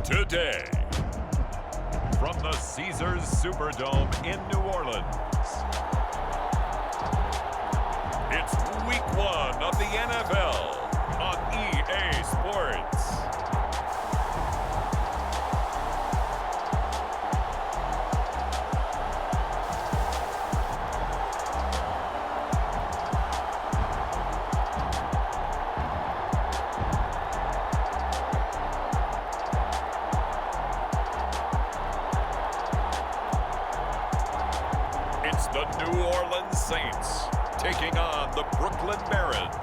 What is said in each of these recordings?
Today, from the Caesars Superdome in New Orleans, it's Week 1 of the NFL on EA Sports. It's the New Orleans Saints taking on the Brooklyn Barons.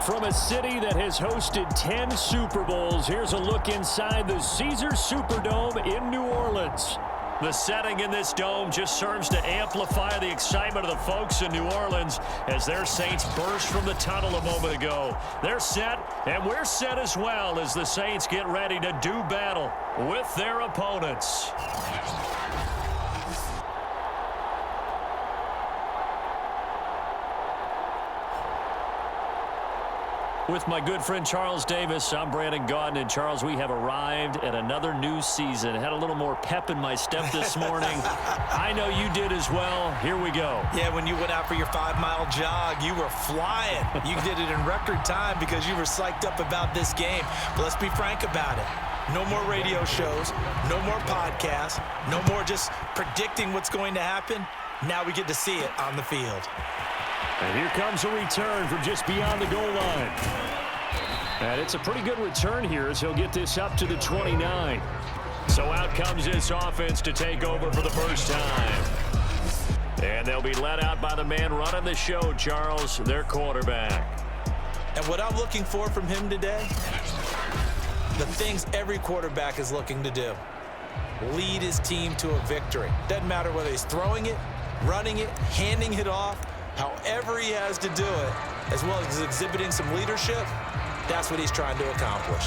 From a city that has hosted 10 Super Bowls, here's a look inside the Caesars Superdome in New Orleans. The setting in this dome just serves to amplify the excitement of the folks in New Orleans as their Saints burst from the tunnel a moment ago. They're set, and we're set as well as the Saints get ready to do battle with their opponents. With my good friend Charles Davis, I'm Brandon Gaudin. And Charles, we have arrived at another new season. Had a little more pep in my step this morning. I know you did as well. Here we go. Yeah, when you went out for your 5-mile jog, you were flying. You did it in record time because you were psyched up about this game. But let's be frank about it. No more radio shows, no more podcasts, no more just predicting what's going to happen. Now we get to see it on the field. And here comes a return from just beyond the goal line. And it's a pretty good return here as he'll get this up to the 29. So out comes this offense to take over for the first time. And they'll be led out by the man running the show, Charles, their quarterback. And what I'm looking for from him today, the things every quarterback is looking to do. Lead his team to a victory. Doesn't matter whether he's throwing it, running it, handing it off. However he has to do it, as well as exhibiting some leadership, that's what he's trying to accomplish.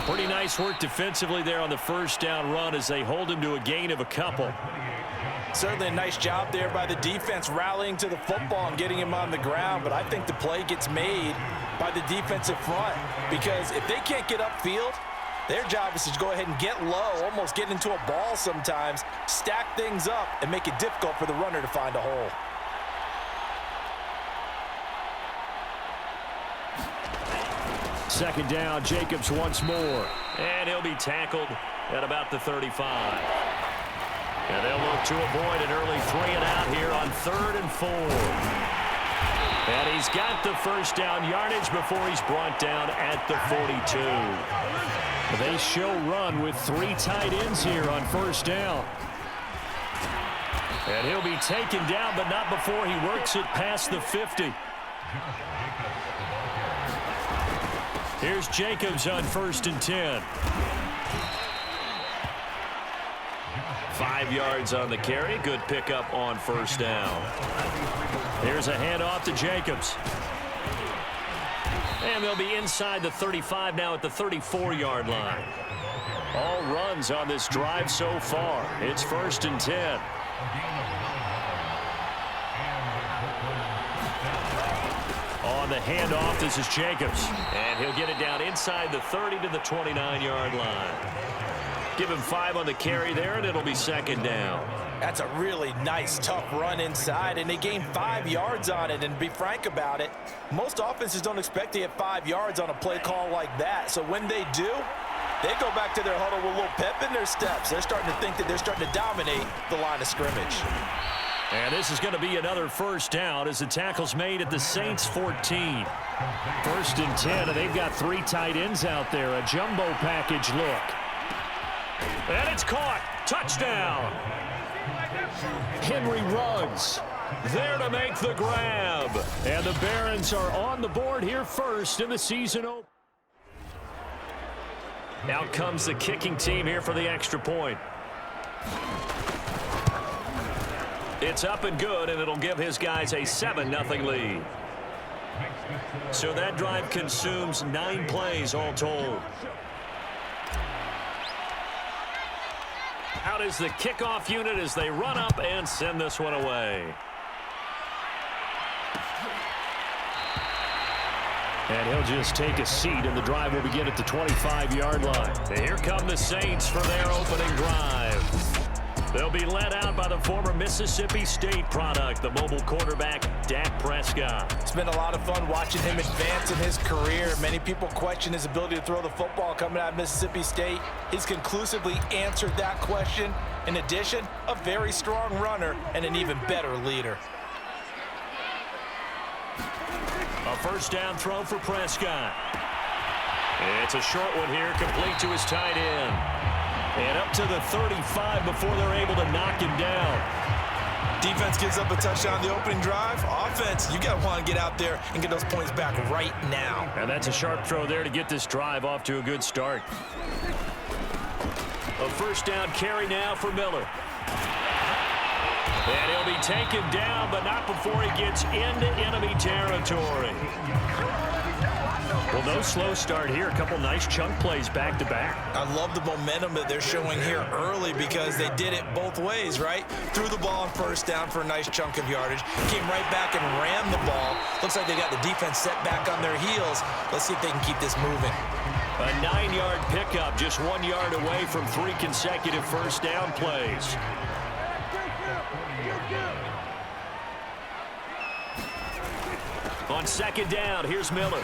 Pretty nice work defensively there on the first down run as they hold him to a gain of a couple. Certainly a nice job there by the defense rallying to the football and getting him on the ground, but I think the play gets made by the defensive front because if they can't get upfield, their job is to go ahead and get low, almost get into a ball sometimes, stack things up, and make it difficult for the runner to find a hole. Second down, Jacobs once more. And he'll be tackled at about the 35. And they'll look to avoid an early 3 and out here on 3rd and 4. And he's got the first down yardage before he's brought down at the 42. They show run with 3 tight ends here on first down. And he'll be taken down, but not before he works it past the 50. Here's Jacobs on 1st and 10. 5 yards on the carry. Good pickup on first down. Here's a handoff to Jacobs. And they'll be inside the 35 now at the 34-yard line. All runs on this drive so far. It's 1st and 10. On the handoff, this is Jacobs. And he'll get it down inside the 30 to the 29-yard line. Give him 5 on the carry there, and it'll be 2nd down. That's a really nice, tough run inside, and they gained 5 yards on it. And be frank about it, most offenses don't expect to get 5 yards on a play call like that. So when they do, they go back to their huddle with a little pep in their steps. They're starting to think that they're starting to dominate the line of scrimmage. And this is going to be another first down as the tackle's made at the Saints 14. 1st and 10, and they've got 3 tight ends out there. A jumbo package look. And it's caught. Touchdown. Henry Ruggs there to make the grab. And the Barons are on the board here first in the season opener. Out comes the kicking team here for the extra point. It's up and good, and it'll give his guys a 7-0 lead. So that drive consumes 9 plays all told. Out is the kickoff unit as they run up and send this one away. And he'll just take a seat, and the drive will begin at the 25-yard line. And here come the Saints for their opening drive. They'll be led out by the former Mississippi State product, the mobile quarterback, Dak Prescott. It's been a lot of fun watching him advance in his career. Many people question his ability to throw the football coming out of Mississippi State. He's conclusively answered that question. In addition, a very strong runner and an even better leader. A first down throw for Prescott. It's a short one here, complete to his tight end. And up to the 35 before they're able to knock him down. Defense gives up a touchdown on the opening drive. Offense, you got to want to get out there and get those points back right now. And that's a sharp throw there to get this drive off to a good start. A first down carry now for Miller. And he'll be taken down, but not before he gets into enemy territory. Well, no slow start here. A couple nice chunk plays back-to-back. I love the momentum that they're showing here early because they did it both ways, right? Threw the ball on first down for a nice chunk of yardage. Came right back and ran the ball. Looks like they got the defense set back on their heels. Let's see if they can keep this moving. A 9-yard pickup, just 1 yard away from 3 consecutive first down plays. On second down, here's Miller.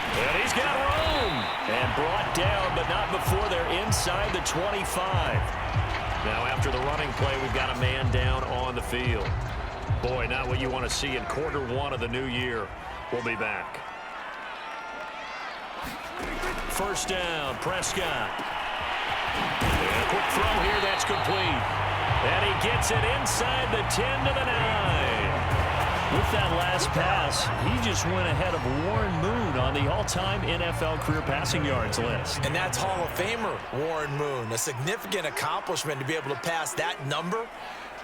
And he's got room. And brought down, but not before they're inside the 25. Now, after the running play, we've got a man down on the field. Boy, not what you want to see in quarter 1 of the new year. We'll be back. First down, Prescott. And a quick throw here, that's complete. And he gets it inside the 10 to the 9. With that last pass, he just went ahead of Warren Moon on the all-time NFL career passing yards list. And that's Hall of Famer Warren Moon. A significant accomplishment to be able to pass that number.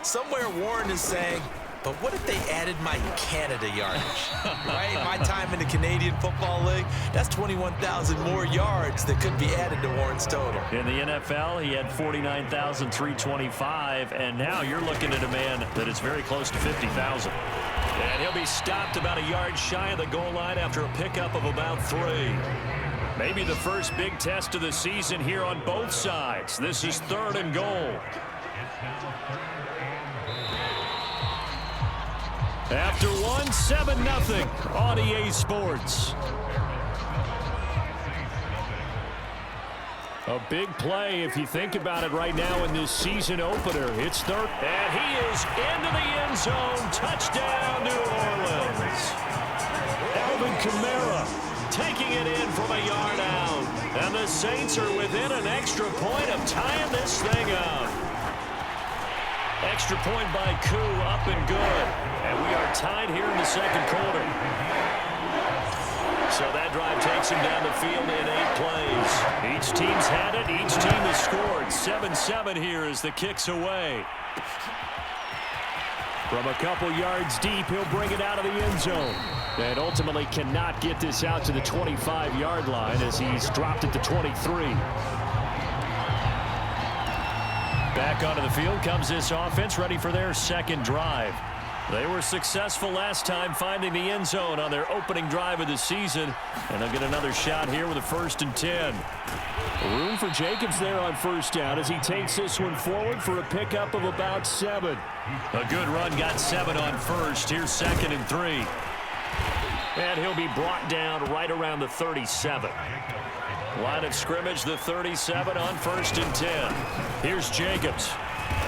Somewhere Warren is saying, but what if they added my Canada yardage, right? My time in the Canadian Football League, that's 21,000 more yards that could be added to Warren's total. In the NFL, he had 49,325, and now you're looking at a man that is very close to 50,000. And he'll be stopped about a yard shy of the goal line after a pickup of about 3. Maybe the first big test of the season here on both sides. This is 3rd and goal. After 1, 7-0 on EA Sports. A big play if you think about it right now in this season opener. It's 3rd. And he is into the end zone. Touchdown, New Orleans. Alvin Kamara taking it in from a yard out. And the Saints are within an extra point of tying this thing up. Extra point by Koo, up and good. And we are tied here in the second quarter. So that drive takes him down the field in 8 plays. Each team's had it. Each team has scored. 7-7 here as the kick's away. From a couple yards deep, he'll bring it out of the end zone. And ultimately cannot get this out to the 25-yard line as he's dropped it to 23. Back onto the field comes this offense, ready for their second drive. They were successful last time finding the end zone on their opening drive of the season, and they'll get another shot here with a 1st and 10. Room for Jacobs there on first down as he takes this one forward for a pickup of about 7. A good run, got 7 on first. Here's 2nd and 3. And he'll be brought down right around the 37. Line of scrimmage, the 37 on 1st and 10. Here's Jacobs.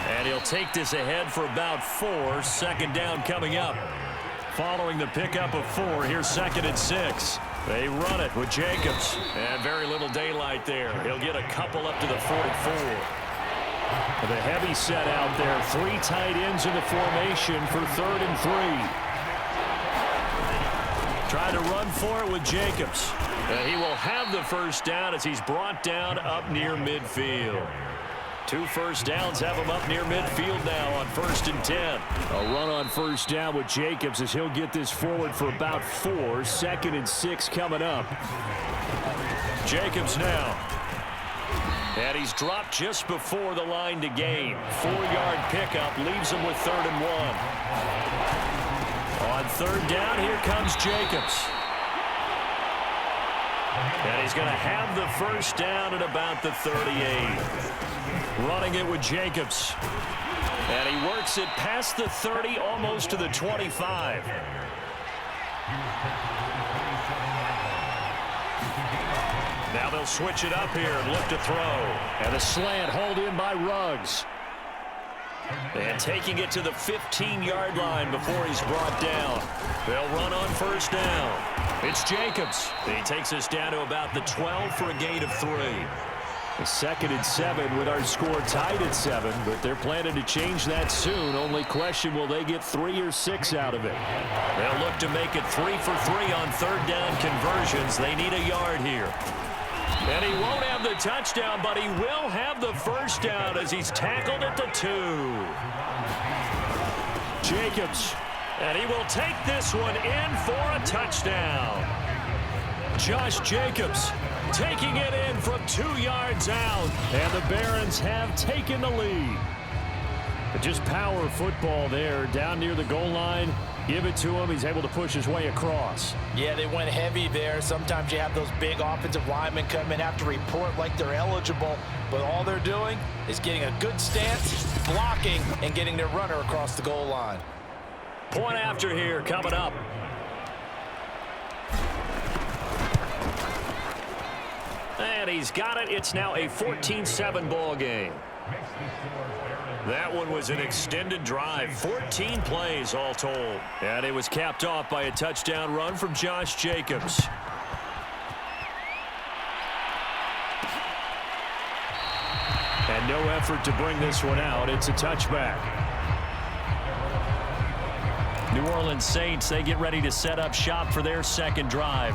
And he'll take this ahead for about 4. 2nd down coming up. Following the pickup of 4, here's 2nd and 6. They run it with Jacobs. And very little daylight there. He'll get a couple up to the 44. The heavy set out there. 3 tight ends in the formation for 3rd and 3. Trying to run for it with Jacobs. And he will have the first down as he's brought down up near midfield. 2 first downs have him up near midfield now on 1st and 10. A run on first down with Jacobs as he'll get this forward for about 4. 2nd and 6 coming up. Jacobs now. And he's dropped just before the line to gain. 4-yard pickup leaves him with 3rd and 1. On 3rd down, here comes Jacobs. And he's going to have the first down at about the 38. Running it with Jacobs. And he works it past the 30, almost to the 25. Now they'll switch it up here and look to throw. And a slant hauled in by Ruggs. And taking it to the 15-yard line before he's brought down. They'll run on first down. It's Jacobs. He takes us down to about the 12 for a gain of 3. A 2nd and 7 with our score tied at 7, but they're planning to change that soon. Only question, will they get 3 or 6 out of it? They'll look to make it 3 for 3 on 3rd down conversions. They need a yard here. And he won't have the touchdown, but he will have the first down as he's tackled at the 2. Jacobs, and he will take this one in for a touchdown. Josh Jacobs taking it in from 2 yards out, and the Barons have taken the lead. But just power football there, down near the goal line. Give it to him. He's able to push his way across. Yeah, they went heavy there. Sometimes you have those big offensive linemen come in, have to report like they're eligible, but all they're doing is getting a good stance, blocking, and getting their runner across the goal line. Point after here coming up. And he's got it. It's now a 14-7 ball game. That one was an extended drive, 14 plays all told. And it was capped off by a touchdown run from Josh Jacobs. And no effort to bring this one out. It's a touchback. New Orleans Saints, they get ready to set up shop for their 2nd drive.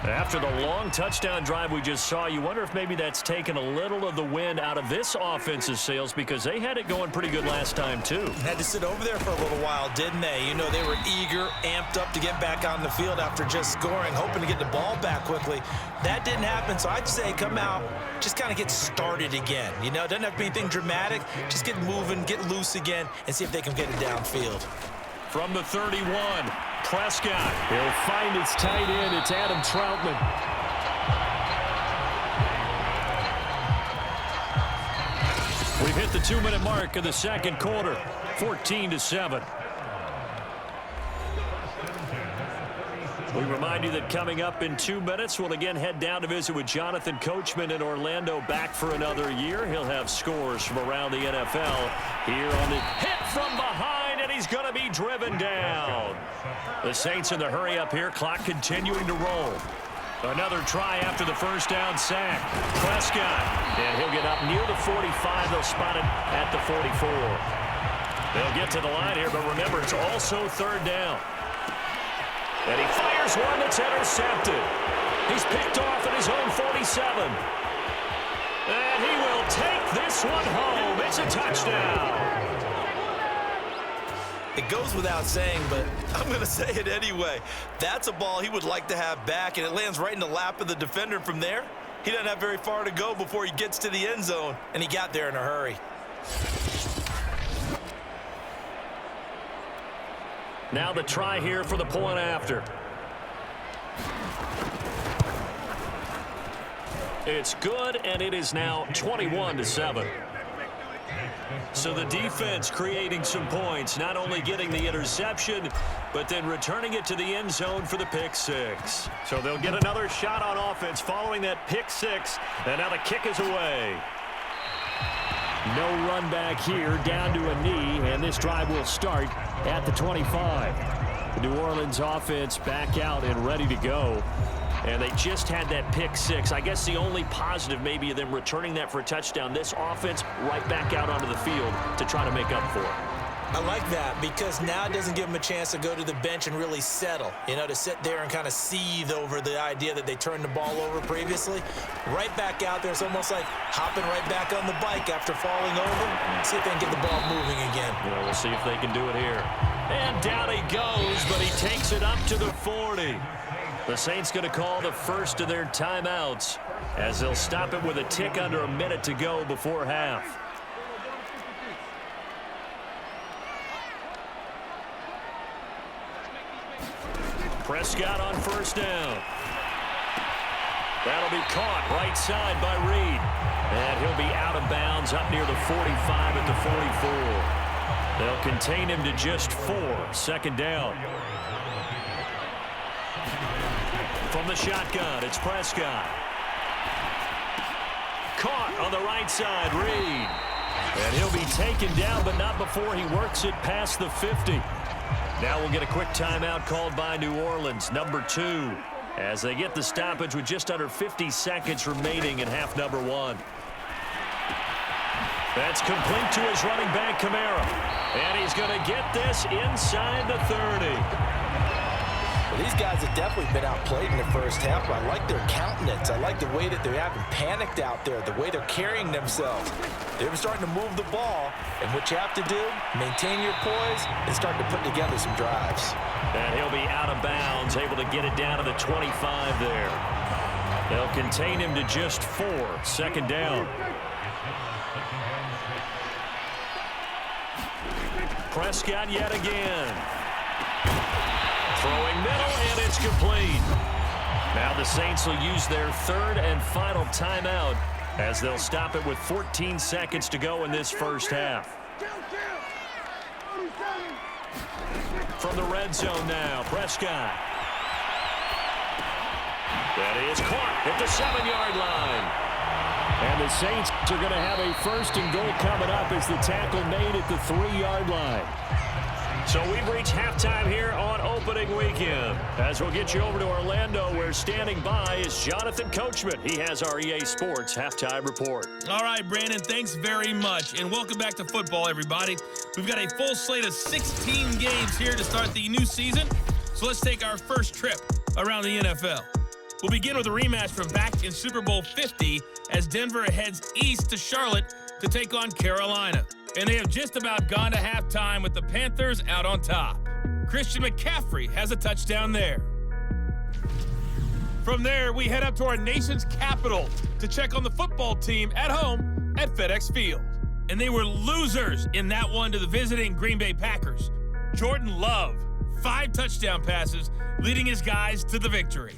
After the long touchdown drive we just saw, you wonder if maybe that's taken a little of the wind out of this offense's sails, because they had it going pretty good last time, too. Had to sit over there for a little while, didn't they? You know, they were eager, amped up to get back on the field after just scoring, hoping to get the ball back quickly. That didn't happen, so I'd say come out, just kind of get started again. You know, it doesn't have to be anything dramatic. Just get moving, get loose again, and see if they can get it downfield. From the 31, Prescott. He'll find his tight end. It's Adam Troutman. We've hit the 2-minute mark of the 2nd quarter, 14-7. We remind you that coming up in 2 minutes, we'll again head down to visit with Jonathan Coachman in Orlando, back for another year. He'll have scores from around the NFL here on the hit from behind, and he's going to be driven down. The Saints in the hurry up here, clock continuing to roll. Another try after the first down sack. Prescott, and he'll get up near the 45. They'll spot it at the 44. They'll get to the line here, but remember, it's also 3rd down. And he fires one that's intercepted. He's picked off at his own 47. And he will take this one home. It's a touchdown. It goes without saying, but I'm going to say it anyway. That's a ball he would like to have back, and it lands right in the lap of the defender from there. He doesn't have very far to go before he gets to the end zone, and he got there in a hurry. Now the try here for the point after. It's good, and it is now 21-7. So the defense creating some points, not only getting the interception, but then returning it to the end zone for the pick 6. So they'll get another shot on offense following that pick 6, and now the kick is away. No run back here, down to a knee, and this drive will start at the 25. The New Orleans offense back out and ready to go. And they just had that pick 6. I guess the only positive maybe of them returning that for a touchdown. This offense right back out onto the field to try to make up for it. I like that because now it doesn't give them a chance to go to the bench and really settle, to sit there and kind of seethe over the idea that they turned the ball over previously. Right back out there, it's almost like hopping right back on the bike after falling over. See if they can get the ball moving again. Well, we'll see if they can do it here. And down he goes, but he takes it up to the 40. The Saints going to call the first of their timeouts as they'll stop it with a tick under a minute to go before half. Prescott on first down. That'll be caught right side by Reed. And he'll be out of bounds up near the 45 at the 44. They'll contain him to just 4. Second down. From the shotgun, it's Prescott. Caught on the right side, Reed. And he'll be taken down, but not before he works it past the 50. Now we'll get a quick timeout called by New Orleans, number 2, as they get the stoppage with just under 50 seconds remaining in half number 1. That's complete to his running back, Kamara. And he's going to get this inside the 30. Well, these guys have definitely been outplayed in the first half, but I like their countenance. I like the way that they haven't panicked out there, the way they're carrying themselves. They're starting to move the ball, and what you have to do, maintain your poise and start to put together some drives. And he'll be out of bounds, able to get it down to the 25 there. They'll contain him to just 4. Second down. Prescott yet again. Throwing middle, and it's complete. Now the Saints will use their third and final timeout as they'll stop it with 14 seconds to go in this first half. From the red zone now, Prescott. That is caught at the 7-yard line. And the Saints are going to have a first and goal coming up as the tackle made at the 3-yard line. So we've reached halftime here on opening weekend. As we'll get you over to Orlando, where standing by is Jonathan Coachman. He has our EA Sports halftime report. All right, Brandon, thanks very much. And welcome back to football, everybody. We've got a full slate of 16 games here to start the new season. So let's take our first trip around the NFL. We'll begin with a rematch from back in Super Bowl 50 as Denver heads east to Charlotte to take on Carolina. And they have just about gone to halftime with the Panthers out on top. Christian McCaffrey has a touchdown there. From there, we head up to our nation's capital to check on the football team at home at FedEx Field. And they were losers in that one to the visiting Green Bay Packers. Jordan Love, 5 touchdown passes, leading his guys to the victory.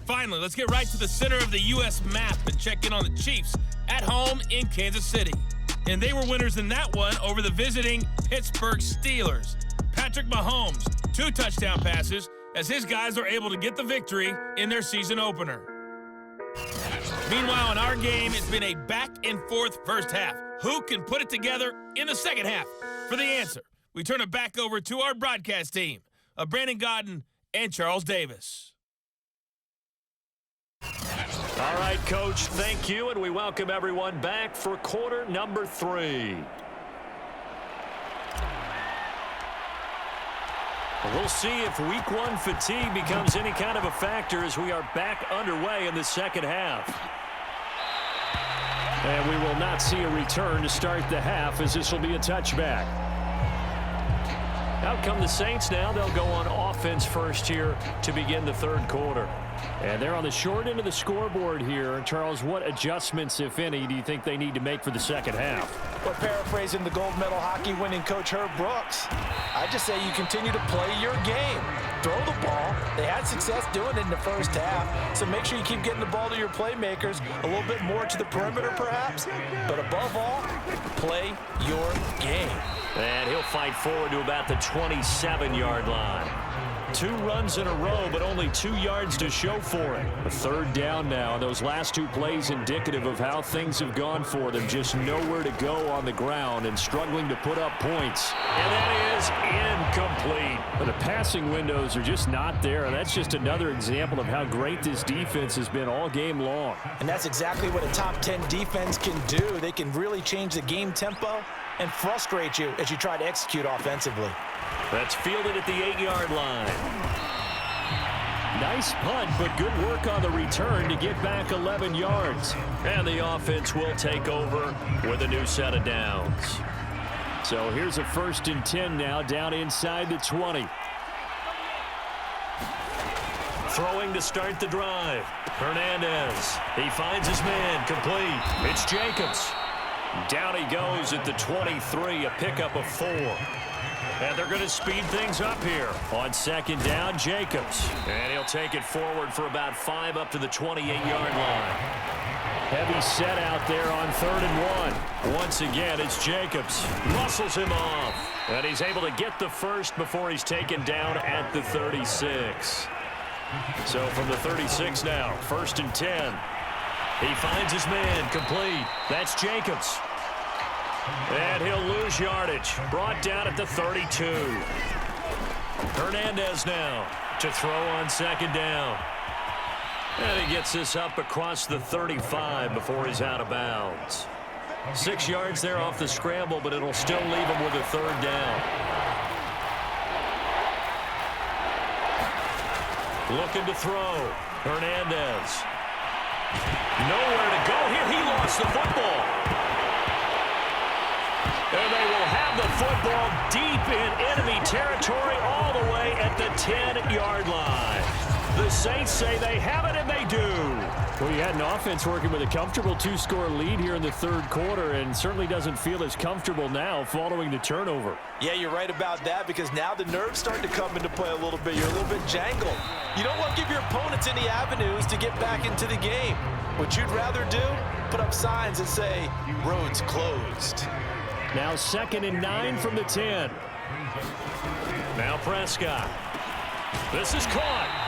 Finally, let's get right to the center of the U.S. map and check in on the Chiefs at home in Kansas City. And they were winners in that one over the visiting Pittsburgh Steelers. Patrick Mahomes, 2 touchdown passes as his guys are able to get the victory in their season opener. Meanwhile, in our game, it's been a back-and-forth first half. Who can put it together in the second half? For the answer, we turn it back over to our broadcast team of Brandon Godden and Charles Davis. All right, Coach, thank you, and we welcome everyone back for quarter number 3. We'll see if Week 1 fatigue becomes any kind of a factor as we are back underway in the second half. And we will not see a return to start the half as this will be a touchback. Out come the Saints now. They'll go on offense first here to begin the third quarter. And they're on the short end of the scoreboard here. Charles, what adjustments, if any, do you think they need to make for the second half? Well, paraphrasing the gold medal hockey winning coach Herb Brooks, I just say you continue to play your game. Throw the ball. They had success doing it in the first half, so make sure you keep getting the ball to your playmakers, a little bit more to the perimeter perhaps, but above all, play your game. And he'll fight forward to about the 27-yard line. 2 runs in a row, but only 2 yards to show for it. A third down now, and those last 2 plays indicative of how things have gone for them. Just nowhere to go on the ground and struggling to put up points. And that is incomplete. But the passing windows are just not there, and that's just another example of how great this defense has been all game long. And that's exactly what a top 10 defense can do. They can really change the game tempo and frustrate you as you try to execute offensively. That's fielded at the 8-yard line. Nice punt, but good work on the return to get back 11 yards. And the offense will take over with a new set of downs. So here's a 1st and 10 now, down inside the 20. Throwing to start the drive. Hernandez. He finds his man, complete. It's Jacobs. Down he goes at the 23, a pickup of 4. And they're going to speed things up here. On 2nd down, Jacobs. And he'll take it forward for about 5 up to the 28-yard line. Heavy set out there on 3rd and 1. Once again, it's Jacobs. Muscles him off. And he's able to get the first before he's taken down at the 36. So from the 36 now, 1st and 10. He finds his man, complete. That's Jacobs. And he'll lose yardage. Brought down at the 32. Hernandez now to throw on 2nd down. And he gets this up across the 35 before he's out of bounds. 6 yards there off the scramble, but it'll still leave him with a 3rd down. Looking to throw. Hernandez. Nowhere to go here. He lost the football. And they will have the football deep in enemy territory all the way at the 10-yard line. The Saints say they have it, and they do. Well, you had an offense working with a comfortable 2-score lead here in the 3rd quarter, and certainly doesn't feel as comfortable now following the turnover. Yeah, you're right about that, because now the nerves start to come into play a little bit. You're a little bit jangled. You don't want to give your opponents any avenues to get back into the game. What you'd rather do, put up signs that say, roads closed. Now 2nd and 9 from the 10. Now Prescott. This is caught.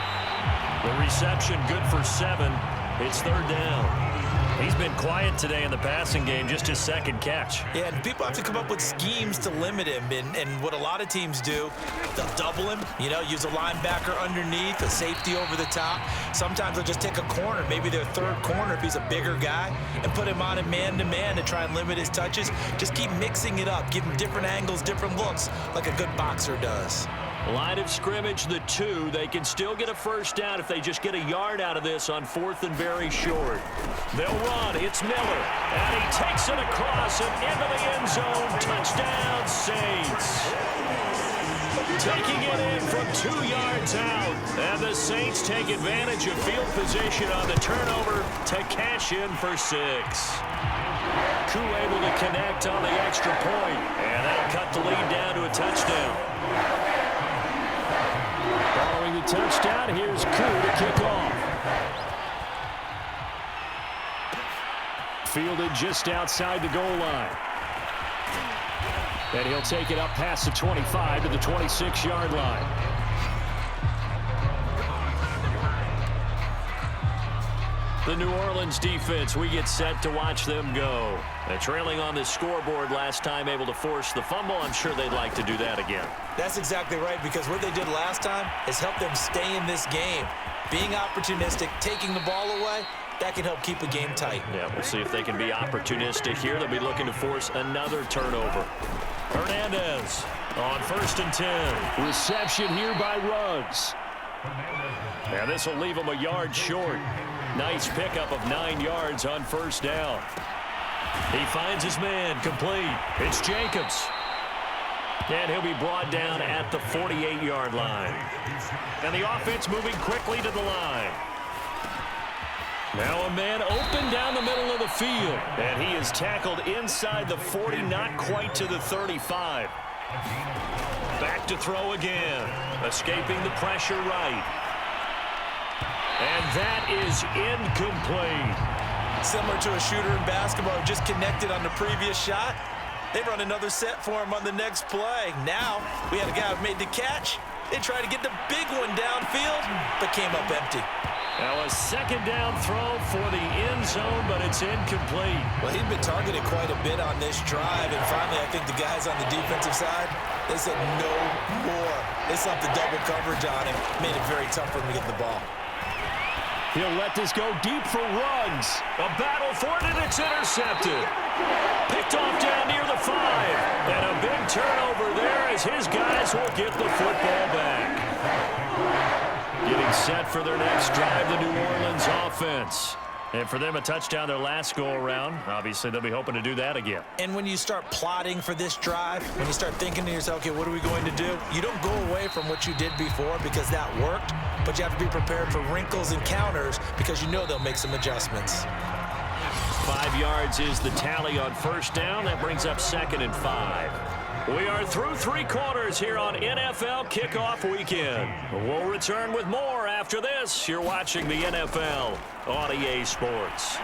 The reception good for 7. It's 3rd down. He's been quiet today in the passing game, just his 2nd catch. Yeah, and people have to come up with schemes to limit him. And what a lot of teams do, they'll double him, use a linebacker underneath, a safety over the top. Sometimes they'll just take a corner, maybe their 3rd corner if he's a bigger guy, and put him on a man-to-man to try and limit his touches. Just keep mixing it up, give him different angles, different looks, like a good boxer does. Line of scrimmage, the 2. They can still get a 1st down if they just get a yard out of this on 4th and very short. They'll run. It's Miller. And he takes it across and into the end zone. Touchdown, Saints. Taking it in from 2 yards out. And the Saints take advantage of field position on the turnover to cash in for 6. Koo able to connect on the extra point. And that'll cut the lead down to a touchdown. Following the touchdown, here's Koo to kick off. Fielded just outside the goal line. And he'll take it up past the 25 to the 26-yard line. The New Orleans defense, we get set to watch them go. They're trailing on the scoreboard last time, able to force the fumble. I'm sure they'd like to do that again. That's exactly right, because what they did last time has helped them stay in this game. Being opportunistic, taking the ball away, that can help keep a game tight. Yeah, we'll see if they can be opportunistic here. They'll be looking to force another turnover. Hernandez on 1st and 10. Reception here by Ruggs. And this will leave him a yard short. Nice pickup of 9 yards on 1st down. He finds his man, complete. It's Jacobs. And he'll be brought down at the 48-yard line. And the offense moving quickly to the line. Now a man open down the middle of the field. And he is tackled inside the 40, not quite to the 35. Back to throw again. Escaping the pressure right. And that is incomplete. Similar to a shooter in basketball who just connected on the previous shot. They run another set for him on the next play. Now, we had a guy who made the catch. They tried to get the big one downfield, but came up empty. Now a 2nd down throw for the end zone, but it's incomplete. Well, he'd been targeted quite a bit on this drive, and finally I think the guys on the defensive side, they said no more. They slapped the double coverage on him, made it very tough for him to get the ball. He'll let this go deep for Ruggs. A battle for it, and it's intercepted. Picked off down near the 5. as his guys will get the football back. Getting set for their next drive, the New Orleans offense. And for them, a touchdown their last go-around. Obviously, they'll be hoping to do that again. And when you start plotting for this drive, when you start thinking to yourself, okay, what are we going to do? You don't go away from what you did before because that worked, but you have to be prepared for wrinkles and counters because you know they'll make some adjustments. 5 yards is the tally on first down. That brings up 2nd and 5. We are through 3 quarters here on NFL Kickoff Weekend. We'll return with more after this. You're watching the NFL on EA Sports.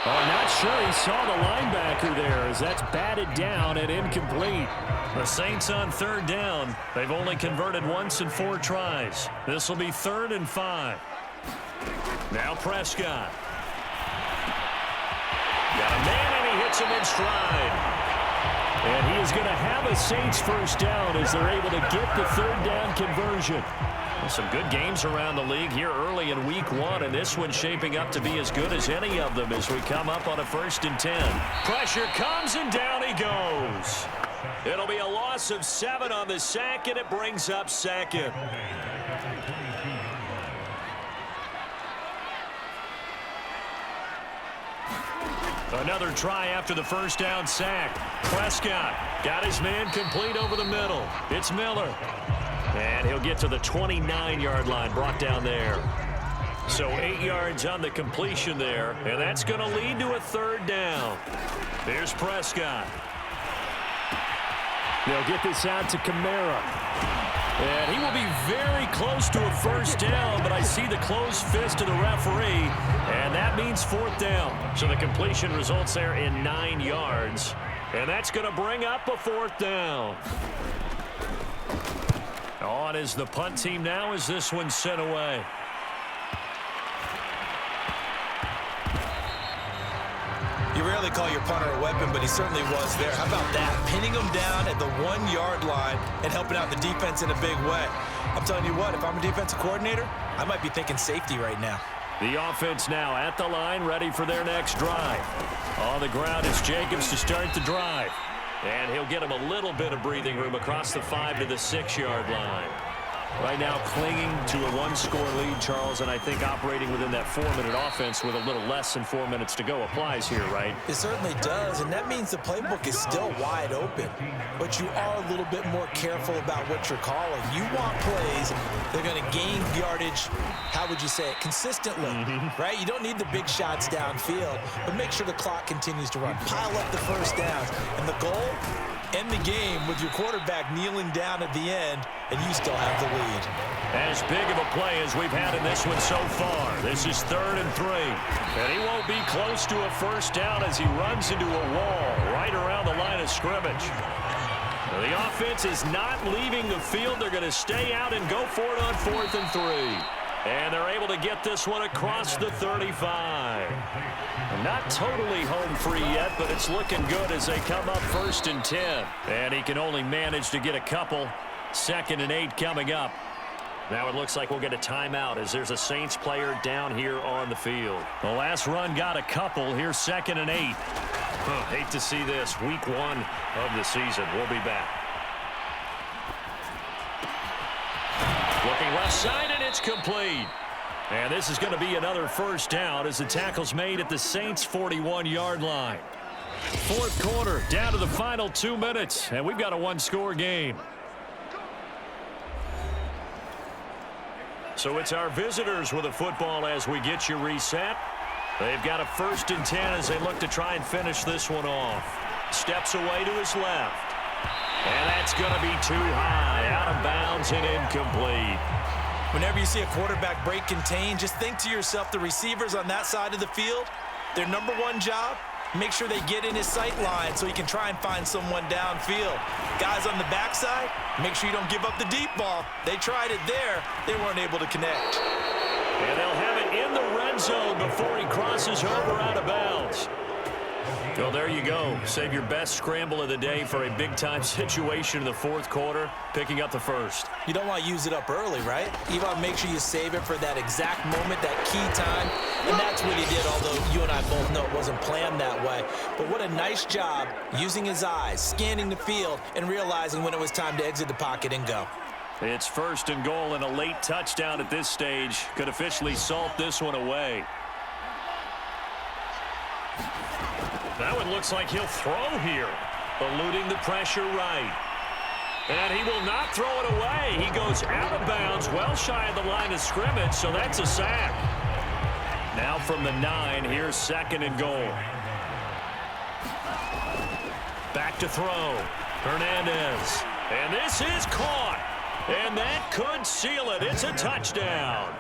Oh, not sure he saw the linebacker there as that's batted down and incomplete. The Saints on 3rd down. They've only converted once in 4 tries. This will be 3rd and 5. Now Prescott. Got a man and he hits him in stride. And he is going to have a Saints first down as they're able to get the 3rd down conversion. Well, some good games around the league here early in Week 1, and this one's shaping up to be as good as any of them as we come up on a 1st and 10. Pressure comes, and down he goes. It'll be a loss of 7 on the sack, and it brings up 2nd. Another try after the first down sack. Prescott got his man complete over the middle. It's Miller. And he'll get to the 29-yard line, brought down there. So 8 yards on the completion there, and that's going to lead to a 3rd down. Here's Prescott. They'll get this out to Kamara. And he will be very close to a first down, but I see the closed fist of the referee, and that means 4th down. So the completion results there in 9 yards, and that's going to bring up a 4th down. On is the punt team now as this one's sent away. You rarely call your punter a weapon, but he certainly was there. How about that? Pinning him down at the 1-yard line and helping out the defense in a big way. I'm telling you what, if I'm a defensive coordinator, I might be thinking safety right now. The offense now at the line, ready for their next drive. On the ground, it's Jacobs to start the drive. And he'll get him a little bit of breathing room across the 5 to the 6-yard line. Right now clinging to a 1-score lead, Charles, and I think operating within that 4-minute offense with a little less than 4 minutes to go applies here, right? It certainly does, and that means the playbook is still wide open. But you are a little bit more careful about what you're calling. You want plays that are going to gain yardage, how would you say it, consistently, right? You don't need the big shots downfield, but make sure the clock continues to run. Pile up the first downs, and the goal, end the game with your quarterback kneeling down at the end, and you still have the lead. As big of a play as we've had in this one so far. This is 3rd and 3. And he won't be close to a first down as he runs into a wall right around the line of scrimmage. The offense is not leaving the field. They're going to stay out and go for it on 4th and 3. And they're able to get this one across the 35. Not totally home free yet, but it's looking good as they come up 1st and 10. And he can only manage to get a couple. 2nd and 8 coming up. Now it looks like we'll get a timeout as there's a Saints player down here on the field. The last run got a couple. Here's 2nd and 8. Hate to see this. Week 1 of the season. We'll be back. Looking left side, and it's complete. And this is going to be another first down as the tackle's made at the Saints' 41-yard line. 4th quarter, down to the final 2 minutes, and we've got a 1-score game. So it's our visitors with a football as we get you reset. They've got a 1st and 10 as they look to try and finish this one off. Steps away to his left. And that's going to be too high, out of bounds and incomplete. Whenever you see a quarterback break contain, just think to yourself, the receivers on that side of the field, their number 1 job, make sure they get in his sight line so he can try and find someone downfield. Guys on the backside, make sure you don't give up the deep ball. They tried it there. They weren't able to connect. And they'll have it in the red zone before he crosses over out of bounds. Well, there you go. Save your best scramble of the day for a big-time situation in the fourth quarter, picking up the first. You don't want to use it up early, right? You want to make sure you save it for that exact moment, that key time. And that's what he did, although you and I both know it wasn't planned that way. But what a nice job using his eyes, scanning the field, and realizing when it was time to exit the pocket and go. It's first and goal, and a late touchdown at this stage could officially salt this one away. That one looks like he'll throw here, eluding the pressure right. And he will not throw it away. He goes out of bounds, well shy of the line of scrimmage, so that's a sack. Now from the 9, here's second and goal. Back to throw. Hernandez. And this is caught. And that could seal it. It's a touchdown.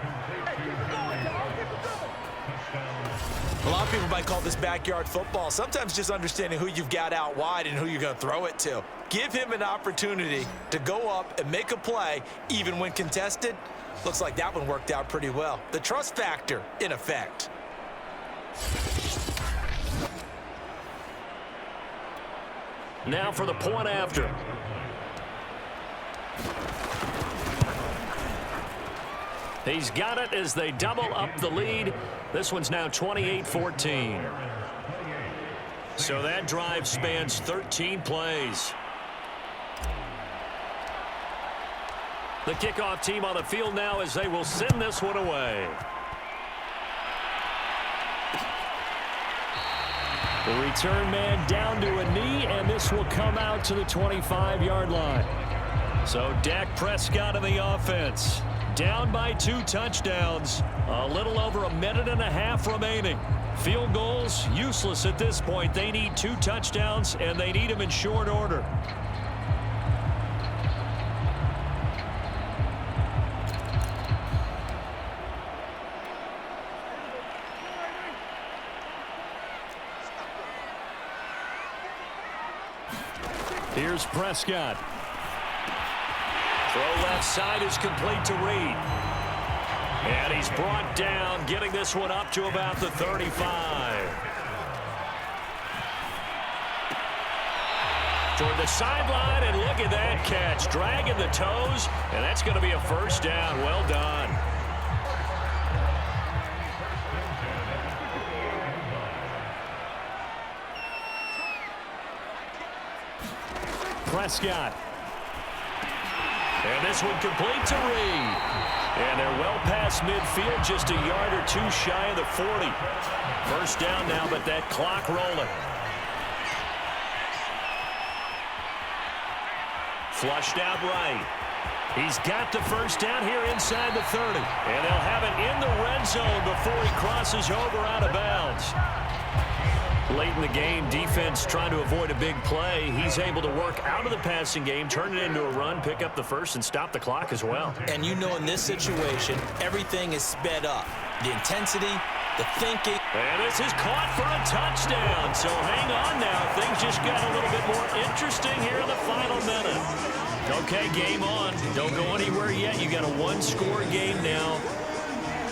A lot of people might call this backyard football. Sometimes just understanding who you've got out wide and who you're going to throw it to. Give him an opportunity to go up and make a play, even when contested. Looks like that one worked out pretty well. The trust factor in effect. Now for the point after. He's got it as they double up the lead. This one's now 28-14. So that drive spans 13 plays. The kickoff team on the field now as they will send this one away. The return man down to a knee, and this will come out to the 25-yard line. So Dak Prescott in the offense. Down by 2 touchdowns. A little over a minute and a half remaining. Field goals, useless at this point. They need 2 touchdowns, and they need them in short order. Here's Prescott. Throw left side is complete to Reed. And he's brought down, getting this one up to about the 35. Toward the sideline, and look at that catch. Dragging the toes, and that's going to be a first down. Well done. Prescott. And this one complete to Reed. And they're well past midfield, just a yard or 2 shy of the 40. First down now, but that clock rolling. Flushed out right. He's got the first down here inside the 30. And they'll have it in the red zone before he crosses over out of bounds. Late in the game, defense trying to avoid a big play. He's able to work out of the passing game, turn it into a run, pick up the first, and stop the clock as well. And you know in this situation, everything is sped up. The intensity, the thinking. And this is caught for a touchdown. So hang on now. Things just got a little bit more interesting here in the final minute. Okay, game on. Don't go anywhere yet. You got a 1-score game now.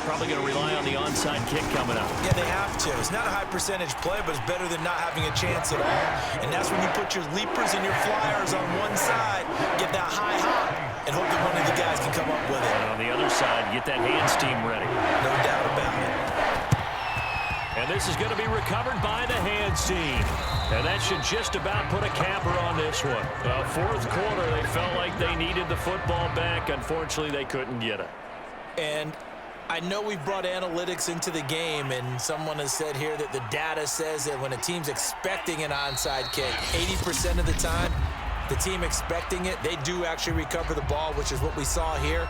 Probably going to rely on the onside kick coming up. Yeah, they have to. It's not a high percentage play, but it's better than not having a chance at all. And that's when you put your leapers and your flyers on one side, get that high hop, and hope that one of the guys can come up with it. And on the other side, get that hands team ready. No doubt about it. And this is going to be recovered by the hands team. And that should just about put a capper on this one. Fourth quarter, they felt like they needed the football back. Unfortunately, they couldn't get it. And I know we've brought analytics into the game, and someone has said here that the data says that when a team's expecting an onside kick, 80% of the time, the team expecting it, they do actually recover the ball, which is what we saw here.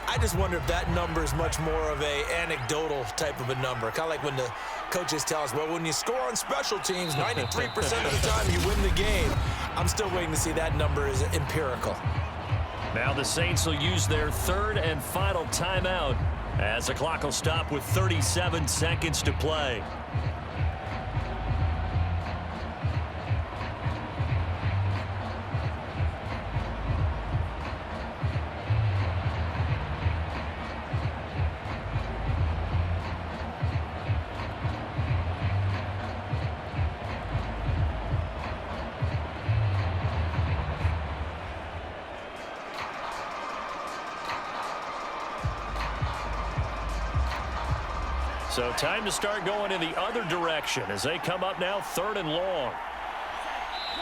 I just wonder if that number is much more of a anecdotal type of a number. Kind of like when the coaches tell us, well, when you score on special teams, 93% of the time you win the game. I'm still waiting to see that number is empirical. Now the Saints will use their 3rd and final timeout as the clock will stop with 37 seconds to play. So time to start going in the other direction as they come up now 3rd and long.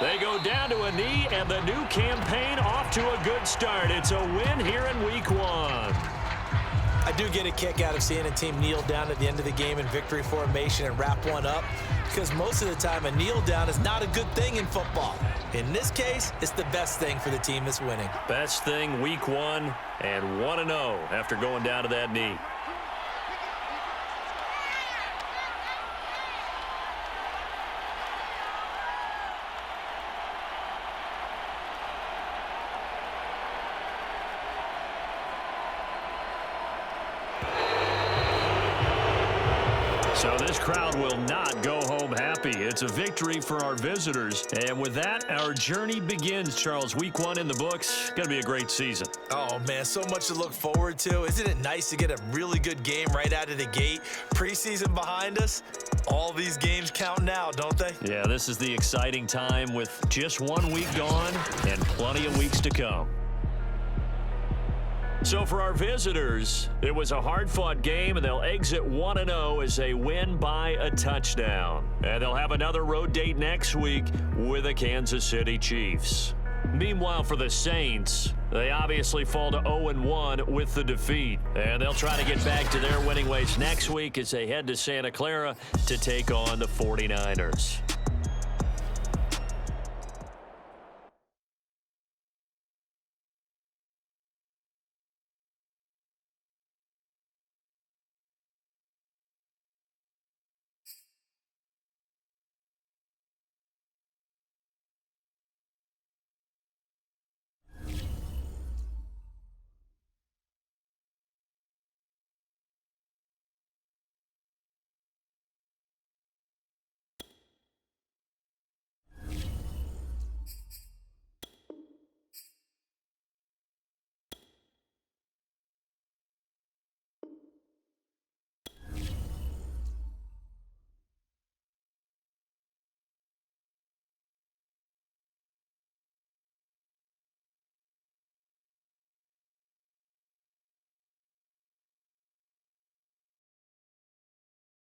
They go down to a knee, and the new campaign off to a good start. It's a win here in Week 1. I do get a kick out of seeing a team kneel down at the end of the game in victory formation and wrap one up, because most of the time a kneel down is not a good thing in football. In this case, it's the best thing for the team that's winning. Best thing Week 1 and 1-0 after going down to that knee. So this crowd will not go home happy. It's a victory for our visitors. And with that, our journey begins, Charles. Week 1 in the books. Going to be a great season. Oh, man, so much to look forward to. Isn't it nice to get a really good game right out of the gate? Preseason behind us. All these games count now, don't they? Yeah, this is the exciting time with just 1 week gone and plenty of weeks to come. So for our visitors, it was a hard-fought game, and they'll exit 1-0 as they win by a touchdown. And they'll have another road date next week with the Kansas City Chiefs. Meanwhile, for the Saints, they obviously fall to 0-1 with the defeat. And they'll try to get back to their winning ways next week as they head to Santa Clara to take on the 49ers.